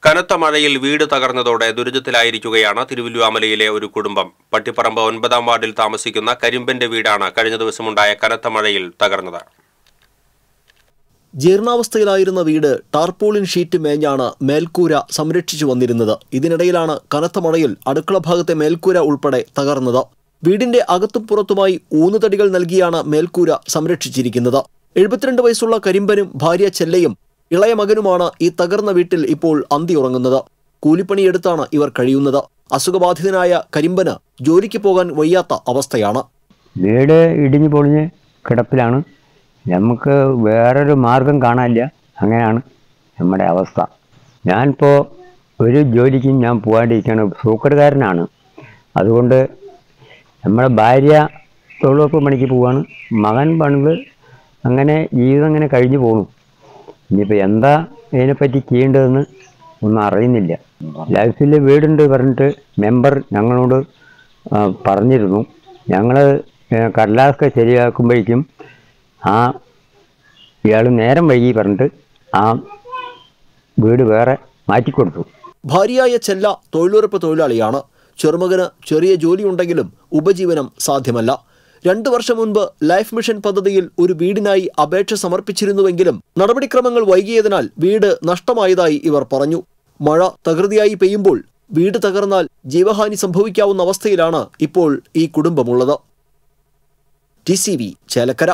കനത്ത മഴയിൽ വീട് തകർന്നതോടെ ദുരിതത്തിലായിരിക്കുകയാണ് തിരുവല്ലുവാമലയിലെ ഒരു കുടുംബം. പട്ടിപ്പറമ്പ് 9-ാം വാർഡിൽ താമസിക്കുന്ന കരിമ്പന്റെ വീടാണ് കഴിഞ്ഞ ദിവസമുണ്ടായ കനത്ത മഴയിൽ തകർന്നത്. ജീർണാവസ്ഥയിലായിരുന്ന വീട് ടാർപോളിൻ ഷീറ്റ് മേഞ്ഞാണ് മേൽക്കൂര സംരക്ഷിച്ചു വന്നിരുന്നത്. ഇതിനിടയിലാണ് കനത്ത മഴയിൽ അടുക്കള ഭാഗത്തെ മേൽക്കൂര ഉൾപ്പെടെ തകർന്നത്. വീടിന്റെ അകത്തും പുറത്തുമായി ഊന്നുതടികൾ നൽകിയാണ് മേൽക്കൂര സംരക്ഷിച്ചിരിക്കുന്നത്. 72 വയസ്സുള്ള കരിമ്പനും ഭാര്യ ചെല്ലയും ഇളയ മകനുമാണ് ഈ തകർന്ന വീട്ടിൽ ഇപ്പോൾ അന്തിയുറങ്ങുന്നത്. കൂലിപ്പണിയെടുത്താണ് ഇവർ കഴിയുന്നത്. അസുഖബാധിതനായ കരിമ്പന് ജോലിക്ക് പോകാൻ വയ്യാത്ത അവസ്ഥയാണ്. വീട് ഇടിഞ്ഞു പൊളിഞ്ഞ് കിടപ്പിലാണ്. നമുക്ക് വേറൊരു മാർഗം കാണാനില്ല. അങ്ങനെയാണ് നമ്മുടെ അവസ്ഥ. ഞാനിപ്പോൾ ഒരു ജോലിക്കും ഞാൻ പോകാണ്ടിരിക്കുകയാണ്. സൂക്കറുകാരനാണ്. അതുകൊണ്ട് നമ്മുടെ ഭാര്യ തൊഴിലുറപ്പ് പണിക്ക് പോവാണ്. മകൻ പണിത് അങ്ങനെ ജീവിതം അങ്ങനെ കഴിഞ്ഞു പോകുന്നു. ഇനിയിപ്പോൾ എന്താ ഇതിനെപ്പറ്റി ചെയ്യേണ്ടതെന്ന് ഒന്നും അറിയുന്നില്ല. ലൈഫിൽ വീടുണ്ട് പറഞ്ഞിട്ട് മെമ്പർ ഞങ്ങളോട് പറഞ്ഞിരുന്നു. ഞങ്ങൾ കടലാസൊക്കെ ശരിയാക്കുമ്പോഴേക്കും ഇയാൾ നേരം വൈകി പറഞ്ഞിട്ട് ആ വീട് വേറെ മാറ്റിക്കൊടുത്തു. ഭാര്യയായ ചെല്ല തൊഴിലുറപ്പ് തൊഴിലാളിയാണ്. ചെറുമകന് ചെറിയ ജോലിയുണ്ടെങ്കിലും ഉപജീവനം സാധ്യമല്ല. 2 വർഷം മുൻപ് ലൈഫ് മിഷൻ പദ്ധതിയിൽ ഒരു വീടിനായി അപേക്ഷ സമർപ്പിച്ചിരുന്നുവെങ്കിലും നടപടിക്രമങ്ങൾ വൈകിയതിനാൽ വീട് നഷ്ടമായതായി ഇവർ പറഞ്ഞു. മഴ തകൃതിയായി പെയ്യുമ്പോൾ വീട് തകർന്നാൽ ജീവഹാനി സംഭവിക്കാവുന്ന അവസ്ഥയിലാണ് ഇപ്പോൾ ഈ കുടുംബമുള്ളത്. TCV ചേലക്കര.